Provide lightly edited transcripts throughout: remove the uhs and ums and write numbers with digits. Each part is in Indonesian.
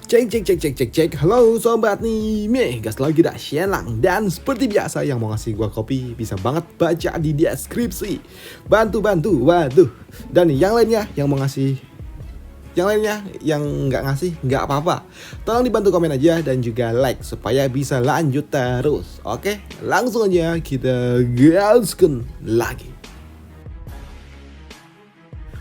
Cek cek cek cek cek cek. Halo sobat nih, gas lagi dah Shenlang. Dan seperti biasa yang mau ngasih gua kopi bisa banget baca di deskripsi. Bantu, waduh. Dan yang lainnya yang mau ngasih, yang lainnya yang nggak ngasih nggak apa-apa. Tolong dibantu komen aja dan juga like supaya bisa lanjut terus. Oke, langsung aja kita gaskan lagi.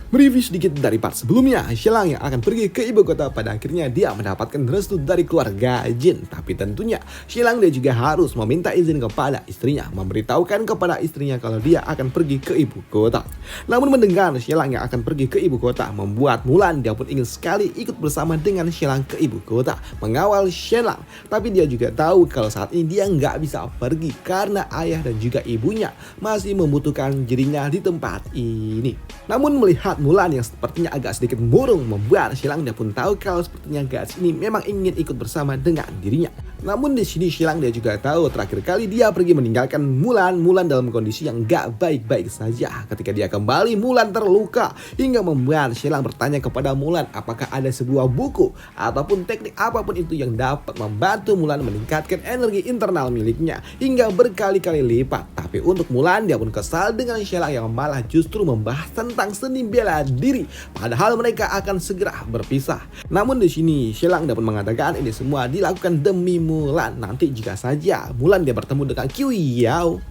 Mereview sedikit dari part sebelumnya, Shenlang yang akan pergi ke ibu kota pada akhirnya dia mendapatkan restu dari keluarga Jin. Tapi tentunya Shenlang dia juga harus meminta izin kepada istrinya, memberitahukan kepada istrinya kalau dia akan pergi ke ibu kota. Namun mendengar Shenlang yang akan pergi ke ibu kota membuat Mulan dia pun ingin sekali ikut bersama dengan Shenlang ke ibu kota, mengawal Shenlang. Tapi dia juga tahu kalau saat ini dia nggak bisa pergi karena ayah dan juga ibunya masih membutuhkan dirinya di tempat ini. Namun melihat Mulan yang sepertinya agak sedikit murung membuat Shenlang dia pun tahu kalau sepertinya gadis ini memang ingin ikut bersama dengan dirinya. Namun di sini Shenlang dia juga tahu terakhir kali dia pergi meninggalkan Mulan dalam kondisi yang gak baik-baik saja. Ketika dia kembali Mulan terluka hingga membuat Shenlang bertanya kepada Mulan apakah ada sebuah buku ataupun teknik apapun itu yang dapat membantu Mulan meningkatkan energi internal miliknya hingga berkali-kali lipat. Tapi untuk Mulan dia pun kesal dengan Shenlang yang malah justru membahas tentang seni bela diri, padahal mereka akan segera berpisah. Namun di sini Shenlang dapat mengatakan ini semua dilakukan demi Mulan. Nanti jika saja Mulan dia bertemu dengan Qiu Yao,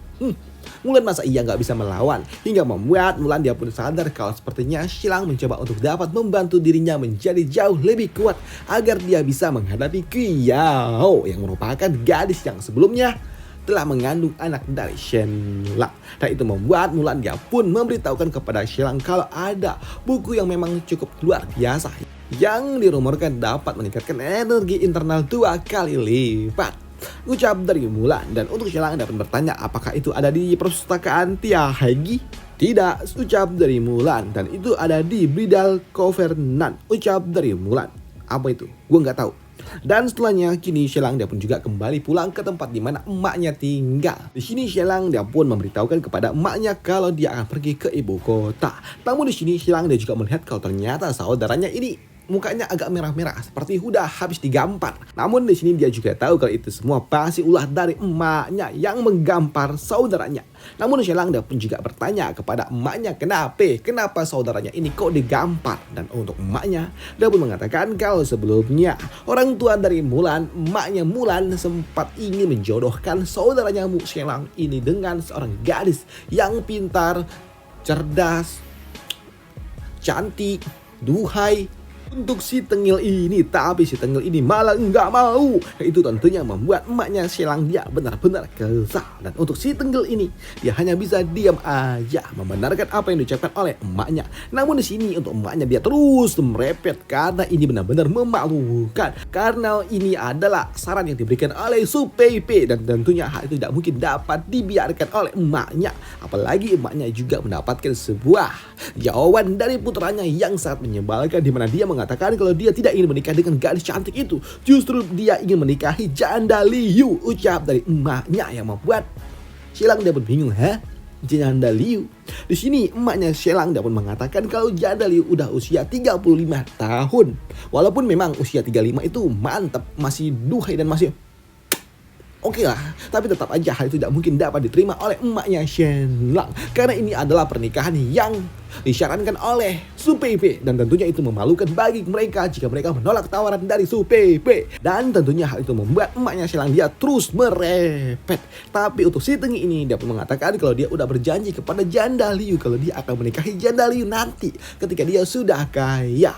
Mulan masa ia nggak bisa melawan, hingga membuat Mulan dia pun sadar kalau sepertinya Shenlang mencoba untuk dapat membantu dirinya menjadi jauh lebih kuat agar dia bisa menghadapi Qiu Yao yang merupakan gadis yang sebelumnya telah mengandung anak dari Shenlang. Dan itu membuat Mulan dia pun memberitahukan kepada Shenlang kalau ada buku yang memang cukup luar biasa yang dirumorkan dapat meningkatkan energi internal 2 kali lipat. Ucap dari Mulan, dan untuk Shenlang dapat bertanya apakah itu ada di perpustakaan Tia Hegi? Tidak, ucap dari Mulan, dan itu ada di Bridal Covenant. Ucap dari Mulan. Apa itu? Gue nggak tahu. Dan setelahnya kini Shenlang dia pun juga kembali pulang ke tempat di mana emaknya tinggal. Di sini Shenlang dia pun memberitahukan kepada emaknya kalau dia akan pergi ke ibu kota. Namun di sini Shenlang dia juga melihat kalau ternyata saudaranya ini mukanya agak merah-merah seperti udah habis digampar. Namun di sini dia juga tahu kalau itu semua pasti ulah dari emaknya yang menggampar saudaranya. Namun Shenlang dia pun juga bertanya kepada emaknya kenapa saudaranya ini kok digampar. Dan untuk emaknya dia pun mengatakan kalau sebelumnya orang tua dari Mulan, emaknya Mulan sempat ingin menjodohkan saudaranya Shenlang ini dengan seorang gadis yang pintar, cerdas, cantik, duhai untuk si tengil ini. Tapi si tengil ini malah nggak mau. Itu tentunya membuat emaknya Shenlang dia benar-benar kesal. Dan untuk si tengil ini dia hanya bisa diam aja membenarkan apa yang diucapkan oleh emaknya. Namun di sini untuk emaknya dia terus merepet karena ini benar-benar memalukan. Karena ini adalah saran yang diberikan oleh Su Peipei dan tentunya hal itu tidak mungkin dapat dibiarkan oleh emaknya. Apalagi emaknya juga mendapatkan sebuah jawaban dari putranya yang sangat menyebalkan, di mana dia mengatakan kalau dia tidak ingin menikah dengan gadis cantik itu, justru dia ingin menikahi janda Liu. Ucap dari emaknya yang membuat Shenlang dia pun bingung, janda Liu. Di sini emaknya Shenlang dia pun mengatakan kalau janda Liu udah usia 35 tahun. Walaupun memang usia 35 itu mantap, masih duhai dan masih oke lah, tapi tetap aja hal itu tidak mungkin dapat diterima oleh emaknya Shenlang karena ini adalah pernikahan yang disyaratkan oleh Su Peipei dan tentunya itu memalukan bagi mereka jika mereka menolak tawaran dari Su Peipei. Dan tentunya hal itu membuat emaknya Shenlang dia terus merepet. Tapi untuk si Tengi ini dia pun mengatakan kalau dia udah berjanji kepada janda Liu kalau dia akan menikahi janda Liu nanti ketika dia sudah kaya.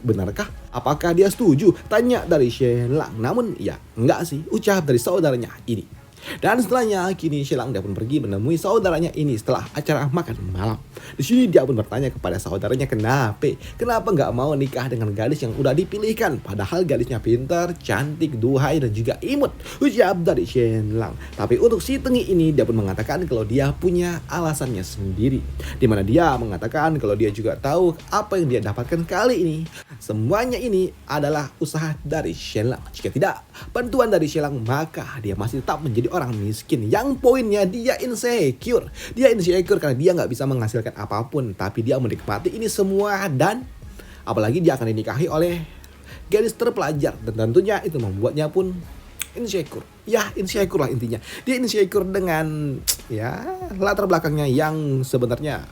Benarkah? Apakah dia setuju? Tanya dari Shenlang. Namun ya enggak sih, ucap dari saudaranya ini. Dan setelahnya kini Shenlang dia pun pergi menemui saudaranya ini setelah acara makan malam. Di sini dia pun bertanya kepada saudaranya kenapa nggak mau nikah dengan gadis yang udah dipilihkan, padahal gadisnya pintar, cantik, duhai dan juga imut. Ucap dari Shenlang. Tapi untuk si Tengi ini dia pun mengatakan kalau dia punya alasannya sendiri, di mana dia mengatakan kalau dia juga tahu apa yang dia dapatkan kali ini. Semuanya ini adalah usaha dari Shenlang. Jika tidak bantuan dari Shenlang maka dia masih tetap menjadi orang miskin yang poinnya dia insecure. Dia insecure karena dia nggak bisa menghasilkan apapun, tapi dia menikmati ini semua dan apalagi dia akan dinikahi oleh gadis terpelajar dan tentunya itu membuatnya pun insecure. Ya, insecure lah intinya. Dia insecure dengan ya latar belakangnya yang sebenarnya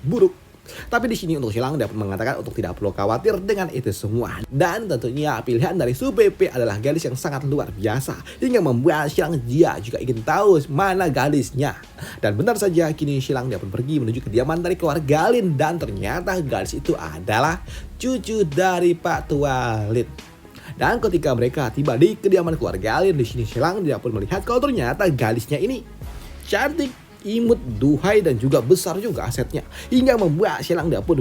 buruk. Tapi di sini untuk Xilang dapat mengatakan untuk tidak perlu khawatir dengan itu semua. Dan tentunya pilihan dari Su Peipei adalah gadis yang sangat luar biasa. Hingga membuat Xilang dia juga ingin tahu mana gadisnya. Dan benar saja kini Xilang dia pun pergi menuju kediaman dari keluarga Lin. Dan ternyata gadis itu adalah cucu dari Pak Tua Lin. Dan ketika mereka tiba di kediaman keluarga Lin, di sini Xilang dia pun melihat kalau ternyata gadisnya ini cantik, imut, duhai dan juga besar juga asetnya. Hingga membuat Xilang dia pun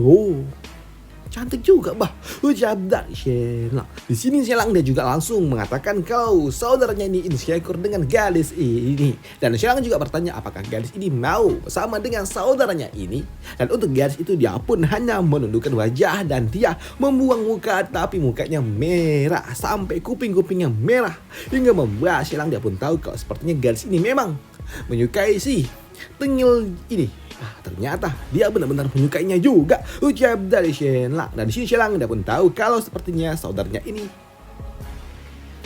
cantik juga bah, ucap dari Xilang. Di sini Xilang dia juga langsung mengatakan kalau saudaranya ini insecure dengan gadis ini. Dan Xilang juga bertanya apakah gadis ini mau sama dengan saudaranya ini. Dan untuk gadis itu dia pun hanya menundukkan wajah dan dia membuang muka, tapi mukanya merah sampai kuping-kupingnya merah. Hingga membuat Xilang dia pun tahu kalau sepertinya gadis ini memang menyukai si Tengil ini. Ternyata dia benar-benar menyukainya juga, ucap dari Xilang. Dan di sini Xilang dia pun tahu kalau sepertinya saudaranya ini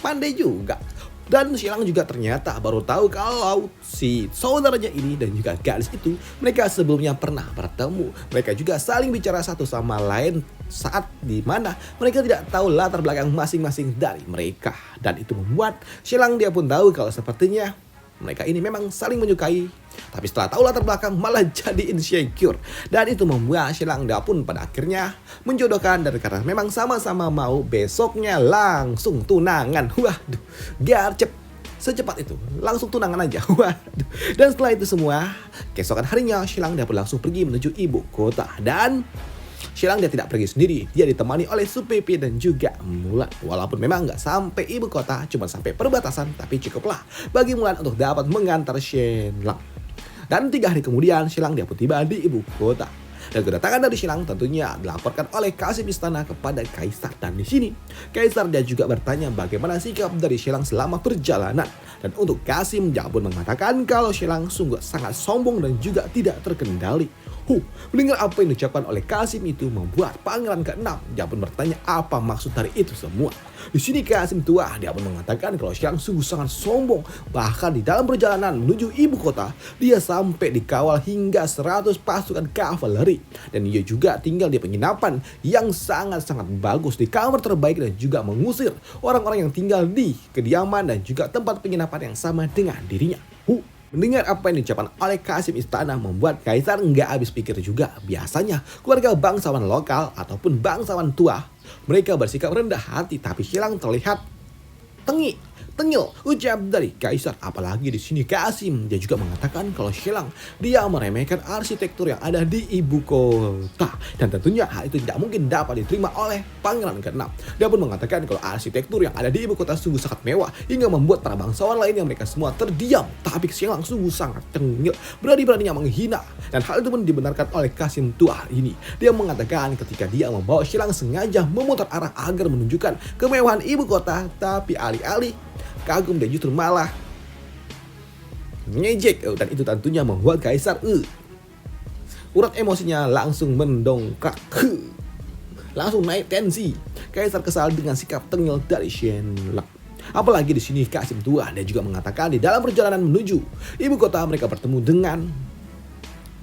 pandai juga. Dan Xilang juga ternyata baru tahu kalau si saudaranya ini dan juga gadis itu mereka sebelumnya pernah bertemu. Mereka juga saling bicara satu sama lain saat dimana mereka tidak tahu latar belakang masing-masing dari mereka. Dan itu membuat Xilang dia pun tahu kalau sepertinya mereka ini memang saling menyukai. Tapi setelah tahu latar belakang malah jadi insecure. Dan itu membuat Xilang dia pun pada akhirnya menjodohkan. Dan karena memang sama-sama mau besoknya langsung tunangan. Waduh, gercep. Secepat itu, langsung tunangan aja. Waduh. Dan setelah itu semua, keesokan harinya Xilang dia pun langsung pergi menuju ibu kota. Dan Xilang dia tidak pergi sendiri, dia ditemani oleh Su Peipei dan juga Mulan. Walaupun memang nggak sampai ibu kota, cuma sampai perbatasan, tapi cukuplah bagi Mulan untuk dapat mengantar Xilang. Dan 3 hari kemudian Xilang dia pun tiba di ibu kota. Dan kedatangan dari Xilang tentunya dilaporkan oleh Kassim Istana kepada Kaisar. Dan di sini Kaisar dia juga bertanya bagaimana sikap dari Xilang selama perjalanan. Dan untuk Kassim dia pun mengatakan kalau Xilang sungguh sangat sombong dan juga tidak terkendali. Mendengar apa yang diucapkan oleh Kassim itu membuat pangeran ke-6 dia pun bertanya apa maksud dari itu semua. Di sini Kassim tua dia pun mengatakan kalau Xilang sungguh sangat sombong. Bahkan di dalam perjalanan menuju ibu kota dia sampai dikawal hingga 100 pasukan kavaleri. Dan dia juga tinggal di penginapan yang sangat-sangat bagus di kamar terbaik dan juga mengusir orang-orang yang tinggal di kediaman dan juga tempat penginapan yang sama dengan dirinya. Mendengar apa yang diucapkan oleh Kassim Istana membuat Kaisar nggak habis pikir juga. Biasanya keluarga bangsawan lokal ataupun bangsawan tua mereka bersikap rendah hati, tapi Xilang terlihat tengil, ucap dari Kaisar. Apalagi di sini Kassim dia juga mengatakan kalau Xilang dia meremehkan arsitektur yang ada di ibu kota. Dan tentunya hal itu tidak mungkin dapat diterima oleh pangeran ke-6. Dia pun mengatakan kalau arsitektur yang ada di ibu kota sungguh sangat mewah hingga membuat para bangsawan lainnya mereka semua terdiam. Tapi Xilang sungguh sangat tengil, berani-beraninya menghina. Dan hal itu pun dibenarkan oleh Kassim tua ini. Dia mengatakan ketika dia membawa Xilang sengaja memutar arah agar menunjukkan kemewahan ibu kota, tapi alih-alih kagum dan justru malah ngejek. Dan itu tentunya membuat Kaisar urat emosinya langsung mendongkrak, langsung naik tensi. Kaisar kesal dengan sikap tengil dari Xilang. Apalagi di sini Kassim tua dan juga mengatakan di dalam perjalanan menuju ibu kota mereka bertemu dengan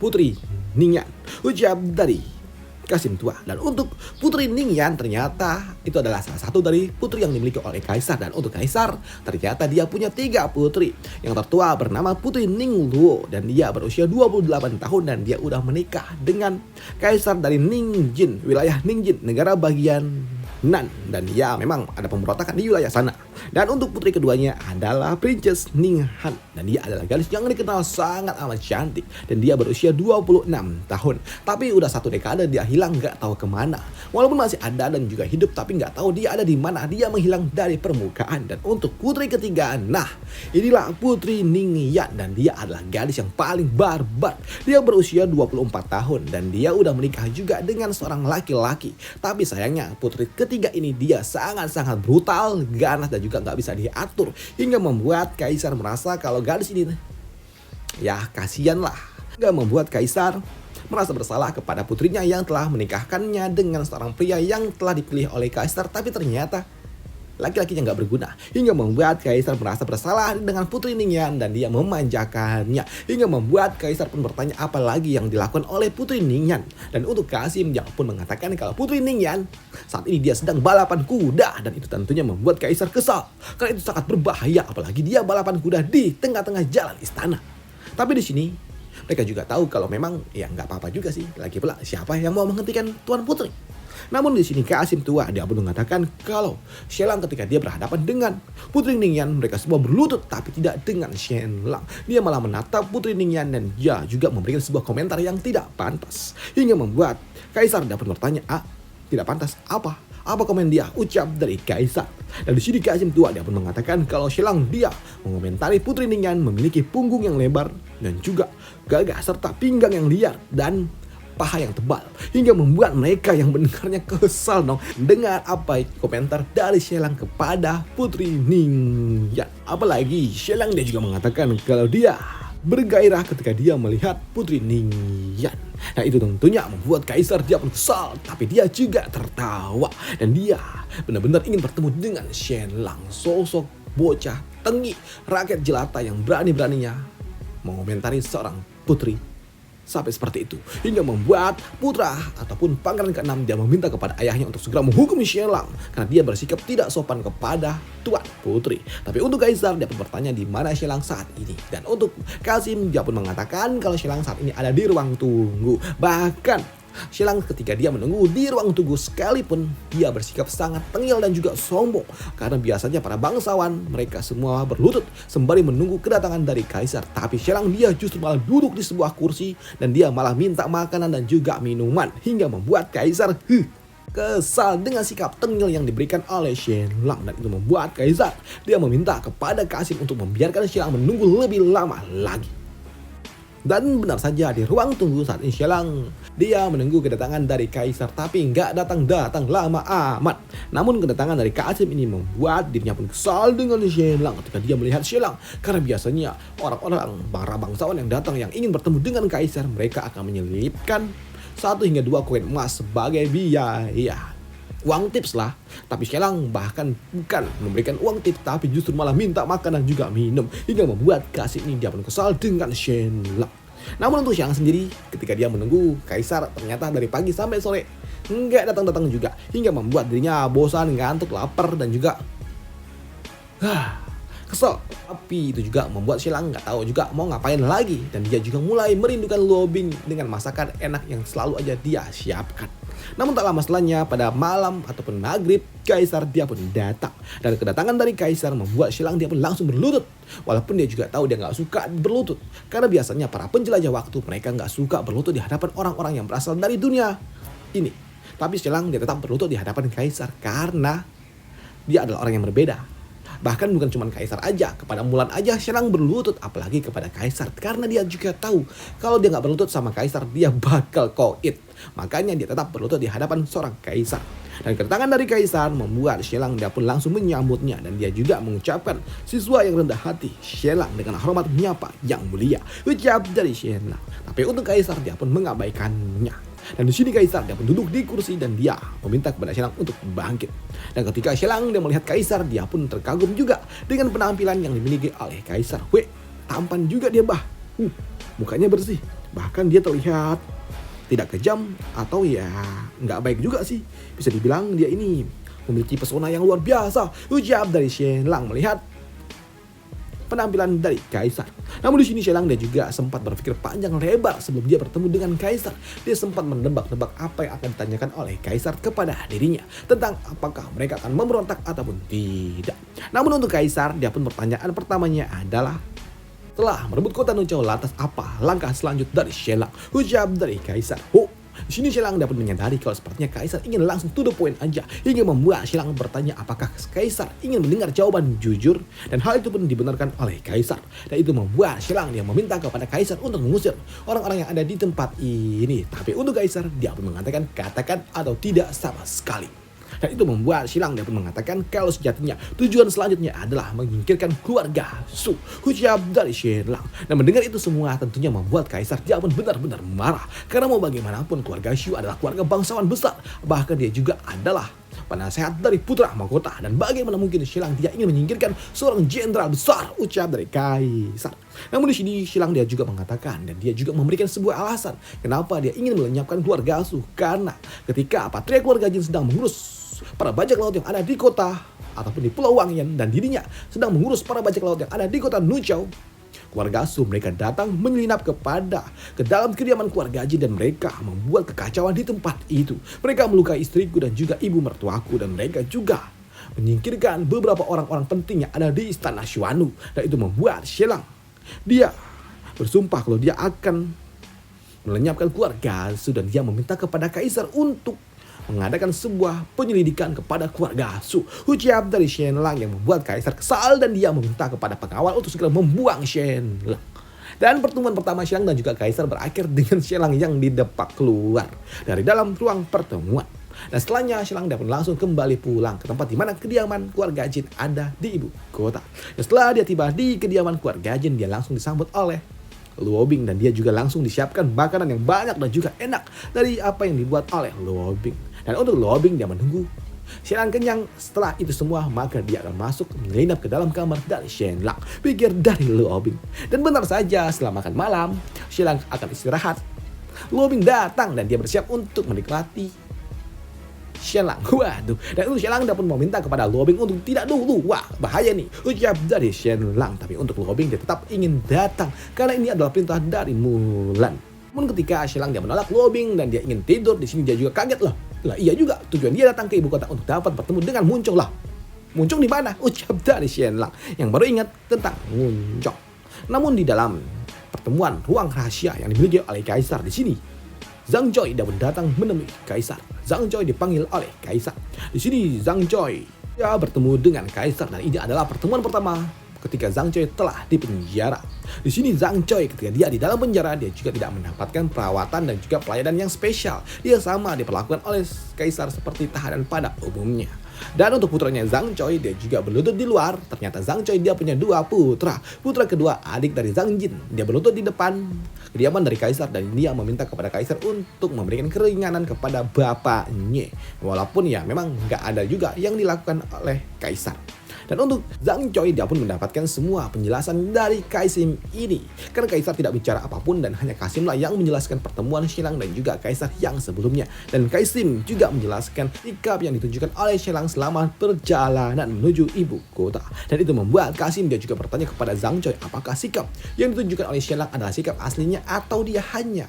Putri Ningyan, ucap dari Kassim tua. Dan untuk Putri Ningyan ternyata itu adalah salah satu dari putri yang dimiliki oleh Kaisar. Dan untuk Kaisar ternyata dia punya 3 putri. Yang tertua bernama Putri Ningluo dan dia berusia 28 tahun dan dia udah menikah dengan Kaisar dari Ningjin, wilayah Ningjin, negara bagian Nan. Dan dia memang ada pemberontakan di wilayah sana. Dan untuk putri keduanya adalah Princess Ninghan. Dan dia adalah gadis yang dikenal sangat amat cantik. Dan dia berusia 26 tahun. Tapi udah 1 dekade dia hilang gak tahu kemana. Walaupun masih ada dan juga hidup tapi gak tahu dia ada di mana. Dia menghilang dari permukaan. Dan untuk putri ketiga, nah inilah Putri Ningyan. Dan dia adalah gadis yang paling barbar. Dia berusia 24 tahun. Dan dia udah menikah juga dengan seorang laki-laki. Tapi sayangnya putri ketiga ini dia sangat-sangat brutal, ganas dan juga gak bisa diatur. Hingga membuat Kaisar merasa kalau gadis ini ya kasihan lah. Gak membuat Kaisar merasa bersalah kepada putrinya yang telah menikahkannya dengan seorang pria yang telah dipilih oleh kaisar, tapi ternyata laki-lakinya nggak berguna, hingga membuat kaisar merasa bersalah dengan putri Ningyan dan dia memanjakannya, hingga membuat kaisar pun bertanya apa lagi yang dilakukan oleh putri Ningyan. Dan untuk Qasim, dia pun mengatakan kalau putri Ningyan saat ini dia sedang balapan kuda, dan itu tentunya membuat kaisar kesal karena itu sangat berbahaya, apalagi dia balapan kuda di tengah-tengah jalan istana. Tapi di sini mereka juga tahu kalau memang ya nggak apa-apa juga sih, lagi pula siapa yang mau menghentikan tuan putri. Namun di sini Qasim tua dia pun mengatakan kalau Shelang ketika dia berhadapan dengan putri Ningyan, mereka semua berlutut, tapi tidak dengan Shelang. Dia malah menatap putri Ningyan dan dia juga memberikan sebuah komentar yang tidak pantas, hingga membuat kaisar dapat bertanya, tidak pantas apa? Apa komen dia? Ucap dari kaisar. Dan di sini Qasim tua dia pun mengatakan kalau Shelang dia mengomentari putri Ningyan memiliki punggung yang lebar dan juga gagah serta pinggang yang liar dan paha yang tebal, hingga membuat mereka yang mendengarnya kesal dong dengan apa komentar dari Shelang kepada putri Ningyan. Apalagi Shelang dia juga mengatakan kalau dia bergairah ketika dia melihat putri Ningyan. Nah itu tentunya membuat kaisar dia pun kesal, tapi dia juga tertawa dan dia benar-benar ingin bertemu dengan Shelang, sosok bocah tengik rakyat jelata yang berani-beraninya mengomentari seorang putri sampai seperti itu, hingga membuat putra ataupun pangeran ke-6 dia meminta kepada ayahnya untuk segera menghukum Shelang karena dia bersikap tidak sopan kepada tuan putri. Tapi untuk kaisar dia pun bertanya di mana Shelang saat ini, dan untuk Qasim dia pun mengatakan kalau Shelang saat ini ada di ruang tunggu. Bahkan Shelang ketika dia menunggu di ruang tunggu sekalipun dia bersikap sangat tengil dan juga sombong, karena biasanya para bangsawan mereka semua berlutut sembari menunggu kedatangan dari kaisar. Tapi Shelang dia justru malah duduk di sebuah kursi dan dia malah minta makanan dan juga minuman, hingga membuat kaisar kesal dengan sikap tengil yang diberikan oleh Shelang. Dan itu membuat kaisar dia meminta kepada Qasim untuk membiarkan Shelang menunggu lebih lama lagi. Dan benar saja di ruang tunggu saat ini Shelang dia menunggu kedatangan dari kaisar, tapi nggak datang lama amat. Namun kedatangan dari Qasim ini membuat dirinya pun kesal dengan Shelang ketika dia melihat Shelang, karena biasanya orang-orang para bangsawan yang datang yang ingin bertemu dengan kaisar mereka akan menyelipkan 1 hingga 2 koin emas sebagai biaya, uang tips lah. Tapi Shelang bahkan bukan memberikan uang tips, tapi justru malah minta makan dan juga minum, hingga membuat Qasim ini dia pun kesal dengan Shelang. Namun untuk Shelang sendiri ketika dia menunggu kaisar ternyata dari pagi sampai sore nggak datang-datang juga, hingga membuat dirinya bosan, ngantuk, lapar dan juga kesel. Tapi itu juga membuat Shelang nggak tahu juga mau ngapain lagi, dan dia juga mulai merindukan Lobing dengan masakan enak yang selalu aja dia siapkan. Namun tak lama setelahnya pada malam ataupun maghrib kaisar dia pun datang, dan kedatangan dari kaisar membuat Shelang dia pun langsung berlutut, walaupun dia juga tahu dia nggak suka berlutut karena biasanya para penjelajah waktu mereka nggak suka berlutut di hadapan orang-orang yang berasal dari dunia ini. Tapi Shelang dia tetap berlutut di hadapan kaisar karena dia adalah orang yang berbeda. Bahkan bukan cuma kaisar aja, kepada Mulan aja Shelang berlutut, apalagi kepada kaisar, karena dia juga tahu kalau dia nggak berlutut sama kaisar dia bakal koit. Makanya dia tetap berlutut di hadapan seorang kaisar. Dan kedatangan dari kaisar membuat Shelang dia pun langsung menyambutnya, dan dia juga mengucapkan siswa yang rendah hati. Shelang dengan hormat menyapa yang mulia, ucap dari Shelang. Tapi untuk kaisar dia pun mengabaikannya. Dan di sini kaisar dia pun duduk di kursi dan dia meminta kepada Shelang untuk bangkit. Dan ketika Shelang dia melihat kaisar, dia pun terkagum juga dengan penampilan yang dimiliki oleh kaisar. Tampan juga dia mukanya bersih. Bahkan dia terlihat tidak kejam atau ya nggak baik juga sih. Bisa dibilang dia ini memiliki pesona yang luar biasa, ucap dari Shelang melihat penampilan dari kaisar. Namun di sini Shelang dia juga sempat berpikir panjang lebar sebelum dia bertemu dengan kaisar. Dia sempat menebak-nebak apa yang akan ditanyakan oleh kaisar kepada dirinya tentang apakah mereka akan memberontak ataupun tidak. Namun untuk kaisar dia pun pertanyaan pertamanya adalah, setelah merebut kota Nuchao lantas apa langkah selanjut dari Shelang, ucap dari kaisar. Di sini Shelang dapat menyadari kalau sepertinya kaisar ingin langsung to the point aja, hingga membuat Shelang bertanya apakah kaisar ingin mendengar jawaban jujur, dan hal itu pun dibenarkan oleh kaisar. Dan itu membuat Shelang dia meminta kepada kaisar untuk mengusir orang-orang yang ada di tempat ini. Tapi untuk kaisar dia pun mengatakan katakan atau tidak sama sekali. Dan itu membuat Xilang dapat mengatakan kalau sejatinya tujuan selanjutnya adalah menyingkirkan keluarga Su, ucap dari Xilang. Dan mendengar itu semua tentunya membuat Kaisar dia pun benar-benar marah. Karena mau bagaimanapun keluarga Shu adalah keluarga bangsawan besar. Bahkan dia juga adalah penasehat dari putra mahkota. Dan bagaimana mungkin Xilang dia ingin menyingkirkan seorang jenderal besar, ucap dari Kaisar. Namun di sini Xilang dia juga mengatakan dan dia juga memberikan sebuah alasan kenapa dia ingin melenyapkan keluarga Su. Karena ketika Patria keluarga Jin sedang mengurus para bajak laut yang ada di kota ataupun di Pulau Wangyan dan dirinya sedang mengurus para bajak laut yang ada di kota Nuchao, keluarga Su mereka datang menyelinap ke dalam kediaman keluarga Jin dan mereka membuat kekacauan di tempat itu. Mereka melukai istriku dan juga ibu mertuaku dan mereka juga menyingkirkan beberapa orang-orang penting yang ada di istana Xuanu. Dan itu membuat Xilang dia bersumpah kalau dia akan melenyapkan keluarga Su dan dia meminta kepada Kaisar untuk mengadakan sebuah penyelidikan kepada keluarga Su. Ucap dari Xianlang yang membuat Kaisar kesal dan dia meminta kepada pengawal untuk segera membuang Xianlang. Dan pertemuan pertama Xianlang dan juga Kaisar berakhir dengan Xianlang yang didepak keluar dari dalam ruang pertemuan. Dan setelahnya Xianlang pun langsung kembali pulang ke tempat di mana kediaman keluarga Jin ada di ibu kota. Dan setelah dia tiba di kediaman keluarga Jin, dia langsung disambut oleh Luo Bing dan dia juga langsung disiapkan makanan yang banyak dan juga enak dari apa yang dibuat oleh Luo Bing. Dan untuk Luo Bing dia menunggu Xianlang kenyang. Setelah itu semua maka dia akan masuk menyelinap ke dalam kamar dari Xianlang, pikir dari Luo Bing. Dan benar saja setelah makan malam Xianlang akan istirahat. Luo Bing datang dan dia bersiap untuk menikmati Xianlang. Waduh, dan itu Xianlang pun meminta kepada Luo Bing untuk tidak dulu. Wah, bahaya nih, ucap dari Xianlang. Tapi untuk Luo Bing dia tetap ingin datang karena ini adalah perintah dari Mulan. Namun ketika Xianlang dia menolak Luo Bing dan dia ingin tidur, di sini dia juga kaget loh. Lah iya juga, tujuan dia datang ke ibu kota untuk dapat bertemu dengan Muncong lah. Muncong di mana? Ucap dari Xianlang yang baru ingat tentang Muncong. Namun di dalam pertemuan ruang rahasia yang dimiliki oleh Kaisar di sini, Zhang Choi dapat datang menemui Kaisar. Zhang Choi dipanggil oleh Kaisar. Di sini Zhang Choi ya bertemu dengan Kaisar dan ini adalah pertemuan pertama ketika Zhang Choi telah dipenjara. Di sini Zhang Choi ketika dia di dalam penjara dia juga tidak mendapatkan perawatan dan juga pelayanan yang spesial. Dia sama diperlakukan oleh Kaisar seperti tahanan pada umumnya. Dan untuk putranya Zhang Choi dia juga berlutut di luar. Ternyata Zhang Choi dia punya dua putra. Putra kedua adik dari Zhang Jin. Dia berlutut di depan kediaman dari Kaisar dan dia meminta kepada Kaisar untuk memberikan keringanan kepada bapaknya. Walaupun ya memang nggak ada juga yang dilakukan oleh Kaisar. Dan untuk Zhang Choi dia pun mendapatkan semua penjelasan dari Kaisim ini. Karena Kaisar tidak bicara apapun dan hanya Kasim lah yang menjelaskan pertemuan Xianlang dan juga Kaisar yang sebelumnya. Dan Kaisim juga menjelaskan sikap yang ditunjukkan oleh Xianlang selama perjalanan menuju ibu kota. Dan itu membuat Kasim dia juga bertanya kepada Zhang Choi apakah sikap yang ditunjukkan oleh Xianlang adalah sikap aslinya atau dia hanya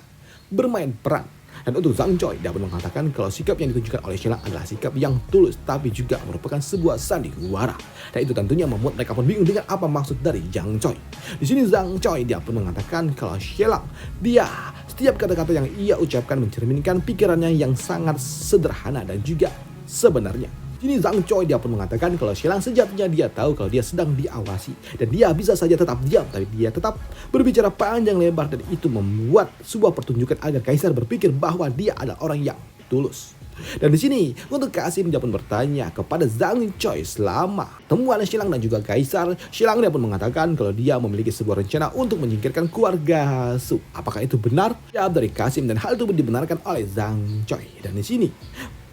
bermain peran. Dan untuk Zhang Choi dia pun mengatakan kalau sikap yang ditunjukkan oleh Xianlang adalah sikap yang tulus tapi juga merupakan sebuah sandiwara. Dan itu tentunya membuat mereka pun bingung dengan apa maksud dari Zhang Choi. Di sini Zhang Choi dia pun mengatakan kalau Xianlang dia setiap kata-kata yang ia ucapkan mencerminkan pikirannya yang sangat sederhana dan juga sebenarnya. Kini Zhang Choi dia pun mengatakan kalau Xianlang sejatinya dia tahu kalau dia sedang diawasi dan dia bisa saja tetap diam tapi dia tetap berbicara panjang lebar dan itu membuat sebuah pertunjukan agar Kaisar berpikir bahwa dia adalah orang yang tulus. Dan di sini untuk Kasim dia pun bertanya kepada Zhang Choi selama temuan Xianlang dan juga Kaisar. Xianlang dia pun mengatakan kalau dia memiliki sebuah rencana untuk menyingkirkan keluarga Su. Apakah itu benar? Jawab dari Kasim dan hal itu dibenarkan oleh Zhang Choi. Dan di sini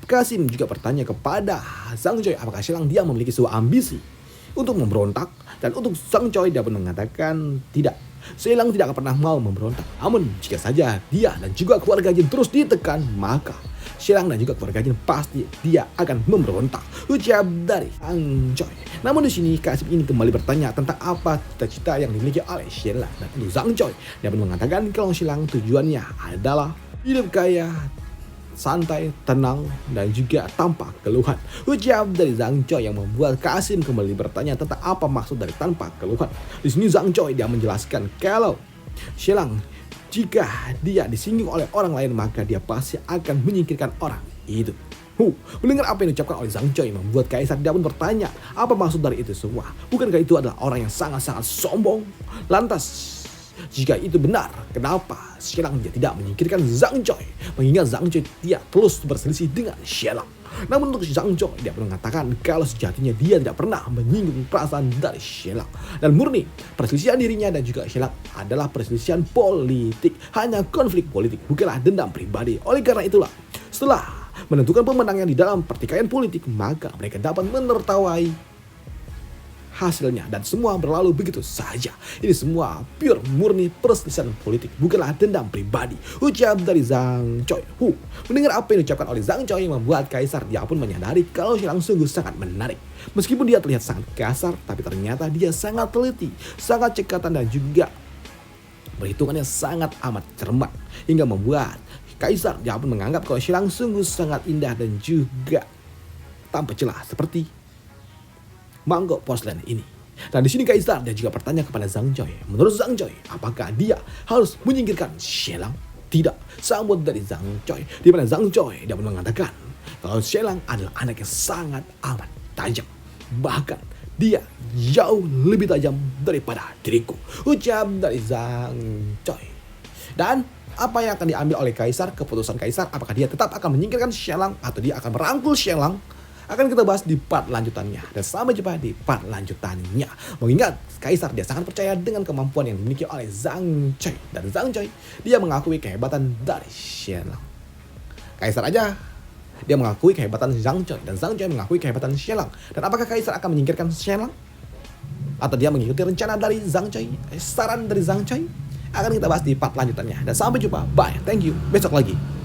Kasim juga bertanya kepada Zhang Choi apakah Xianlang dia memiliki sebuah ambisi untuk memberontak. Dan untuk Zhang Choi dia pun mengatakan tidak. Xianlang tidak pernah mau memberontak. Namun jika saja dia dan juga keluarga Jin terus ditekan maka Xianlang dan juga keluarga Jin pasti dia akan memberontak. Ucap dari Zhang Choi. Namun di sini Kasim ini kembali bertanya tentang apa cita-cita yang dimiliki oleh Xianlang. Dan untuk Zhang Choi dia pun mengatakan kalau Xianlang tujuannya adalah hidup kaya, santai, tenang, dan juga tanpa keluhan. Ucap dari Zhang Choi yang membuat Kasim kembali bertanya tentang apa maksud dari tanpa keluhan. Di sini Zhang Choi dia menjelaskan kalau Xianlang jika dia disinggung oleh orang lain maka dia pasti akan menyingkirkan orang itu. Mendengar apa yang diucapkan oleh Zhang Choi membuat Kaisar dia pun bertanya apa maksud dari itu semua. Bukankah itu adalah orang yang sangat-sangat sombong? Lantas Jika itu benar, kenapa Xie Lang dia tidak menyingkirkan Zhang Choi? Mengingat Zhang Choi dia terus berselisih dengan Xie Lang. Namun untuk Zhang Choi dia pun mengatakan kalau sejatinya dia tidak pernah menyinggung perasaan dari Xie Lang. Dan murni perselisihan dirinya dan juga Xie Lang adalah perselisihan politik. Hanya konflik politik, bukanlah dendam pribadi. Oleh karena itulah, setelah menentukan pemenangnya di dalam pertikaian politik, maka mereka dapat menertawai hasilnya dan semua berlalu begitu saja. Ini semua pure murni perselisihan politik, bukanlah dendam pribadi. Ucap dari Zhang Choi. Mendengar apa yang diucapkan oleh Zhang Choi membuat Kaisar dia pun menyadari kalau Xie Lang sungguh sangat menarik. Meskipun dia terlihat sangat kasar, tapi ternyata dia sangat teliti, sangat cekatan dan juga perhitungannya sangat amat cermat hingga membuat Kaisar dia pun menganggap kalau Xie Lang sungguh sangat indah dan juga tanpa celah seperti mangkok porselen ini. Dan di sini Kaisar dia juga bertanya kepada Zhang Choi. Menurut Zhang Choi, apakah dia harus menyingkirkan Xie Lang? Tidak. Sambut dari Zhang Choi. Di mana Zhang Choi dia pun mengatakan kalau Xie Lang adalah anak yang sangat amat tajam. Bahkan dia jauh lebih tajam daripada diriku. Ucap dari Zhang Choi. Dan apa yang akan diambil oleh Kaisar, keputusan Kaisar, apakah dia tetap akan menyingkirkan Xie Lang atau dia akan merangkul Xie Lang? Akan kita bahas di part lanjutannya. Dan sampai jumpa di part lanjutannya. Mengingat Kaisar dia sangat percaya dengan kemampuan yang dimiliki oleh Zhang Choi. Dan Zhang Choi dia mengakui kehebatan dari Xie Lang. Kaisar aja dia mengakui kehebatan Zhang Choi. Dan Zhang Choi mengakui kehebatan Xie Lang. Dan apakah Kaisar akan menyingkirkan Xie Lang? Atau dia mengikuti rencana dari Zhang Choi? Saran dari Zhang Choi? Akan kita bahas di part lanjutannya. Dan sampai jumpa. Bye. Thank you. Besok lagi.